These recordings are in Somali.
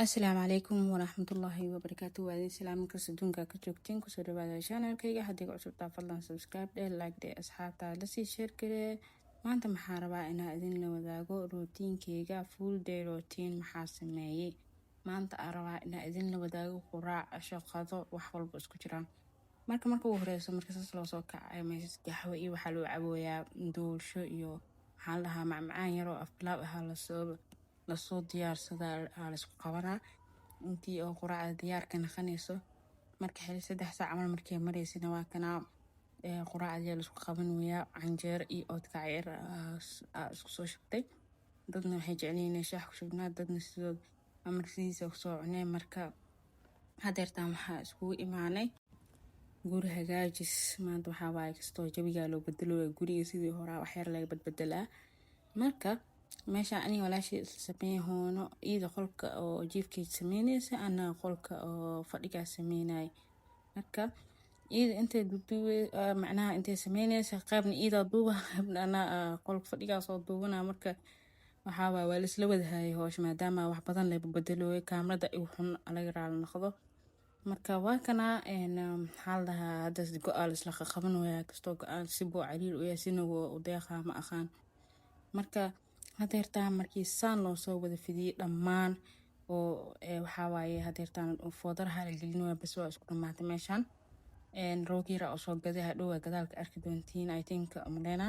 asalaamu calaykum waraxmatullaahi wabarakaatu. waadin salaam kasta adduunka ka joogtiin kusoo dhawaada channelkayga. haddii ku cusubtaa fadlan subscribe dheh, like dheh, asxaabta lasii share garee. maanta maxaa rabaa inaa idin la wadaago rootiinkayga full day routine maxaa sameeyey. maanta aan rabaa inaa idin la wadaago quraac, shaqado, wax walba isku jiraan. marka ugu horeyso marka saas loo soo kacay meesha qaxwo iyo waxaa loo cabooyaa doolsho iyo waxaan lahaa macmacaan yaroo afbilaab ahaa lasoo diyaarsadaa laisku qabanaa intii oo quraacda diyaarka naqanayso. marka xili 3 saac camal markay maraysina waa kanaa quraacda laisku qaban weeyaa. canjeero iyo oodkac yar isku soo shubtay. dadna waxay jecel yihiin shaah ku shubnaa, dadna sidoo amarkiisa kusoo cunay. marka hadeertaan waxaa iskugu imaanay guri hagaajis. maanta waxaa waaye kastoo jawigaa loo bedelo guriga sidii horaa wax yar laga badbedelaa. marka meesha aniga walaashii isla sameeyay hoono iyada qolka oo jiifkeed sameynaysa, ana qolka oo fadhigaa sameynay. marka iyada intay duubay macnaha intay sameynaysa qaybna iyada duuba ana qolka fadhigaa soo duubana. marka waxaa waa la isla wadahay hoosh maadaama wax badan la bedelo kaamirada ay xun laga raal noqdo. marka waa kana xaaladaha hadda go'aal isla qaban weeyaa kastoo go'aal si boo cariir u yahay sina u deeqa ma aqaan. marka hadeertaan markii saan loo soo wada fidiyay dhammaan oo waxaa waaye hadeertaan foodaraha la gelinayo bas waa isku dhamaatay meeshaan. roogiira oo soo gaday hadhow gadaalka arki doontiin. I think umaleena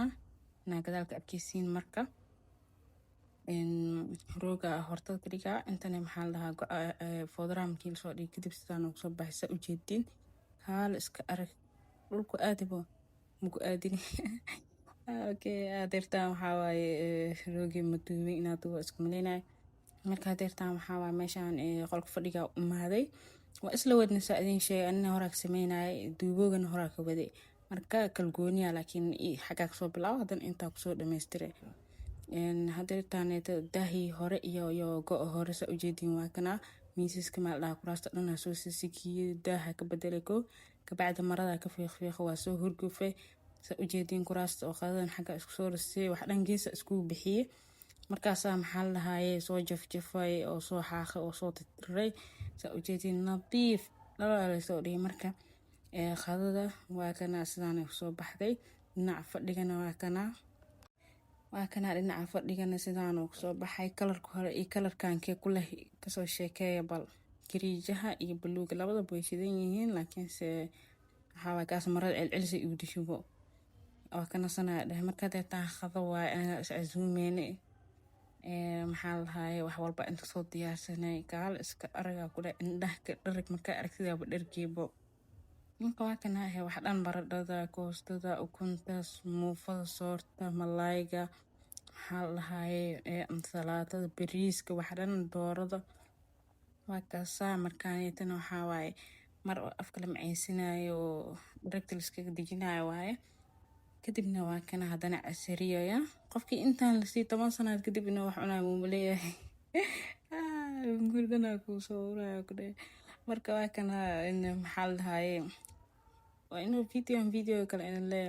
inaa gadaalka arkaysiin. marka rooga horta kaliga intana maxaa la dhahaa foodaraha markii lasoo dhigay kadib sidaan ugu soo baxaysa ujeedin kaal iska arag dhulku aadibo mugu aadini. okay hadeertaan waxaa waaye roogi maduubay inaad duuba isku maleynay. marka hadeertaan waxaa waaye meeshaan qolka fadhiga umaaday waa isla wadnaysa idin sheegay anina horaa ka sameynay duuboogana horaa ka waday. marka kalgooniya laakiin xaggaa kasoo bilaabo hadan intaa kusoo dhammaystiray. hadeertaan daahii hore iyo go'o hore sa ujeedin waa kana miisaska maal dhaha kuraasta dhan soo sisikiyay daaha ka bedelay kabacdi marada ka fiiq waa soo hurgufay sa ujeedin kuraasta oo qadadan xagga isku soo risay wax dhan geesa isku bixiyay. markaasaa maxaa la dhahaayay soo jafjafay oo soo xaaqay oo soo tirtiray sa ujeedin nadiif dhalaalay soo dhigay. marka qadada waa kana sidaan soo baxday. dhinaca fadhigana waa kana dhinaca fadhigana sidaan uu soo baxay. kalarka hore iyo kalarkan kee kula kasoo sheekeeya bal gariijaha iyo buluuga labada way shidan yihiin laakiin se waxaa waa kaas marada celcelisay u dishubo oo kana sanaa dhahay. marka hadeertaan qado waa anaga is casuumeynay maxaa la dhahaayay wax walba inta soo diyaarsanay kaal iska aragaa kule indhaha dharag markaa aragtidaaba dharkiibo. marka waa kana wax dhan baradhada, koostada, ukuntaas, muufada, soorta, malayga, maxaa la dhahaayay salaatada, bariiska, wax dhan doorada waa kaasaa. markaanitana waxaa waaye mar afka la macaysinayo oo dharagta liskaga dejinayo waaye. kadibna waa kana haddana casariyaya qofkii intaan lasii 10 sanaad kadibna wax cunaa muu leeyahay gurigana ku soo uraya ku dhahay. marka waa kana maxaa la dhahaayay waa inuu video kale in leeyahay.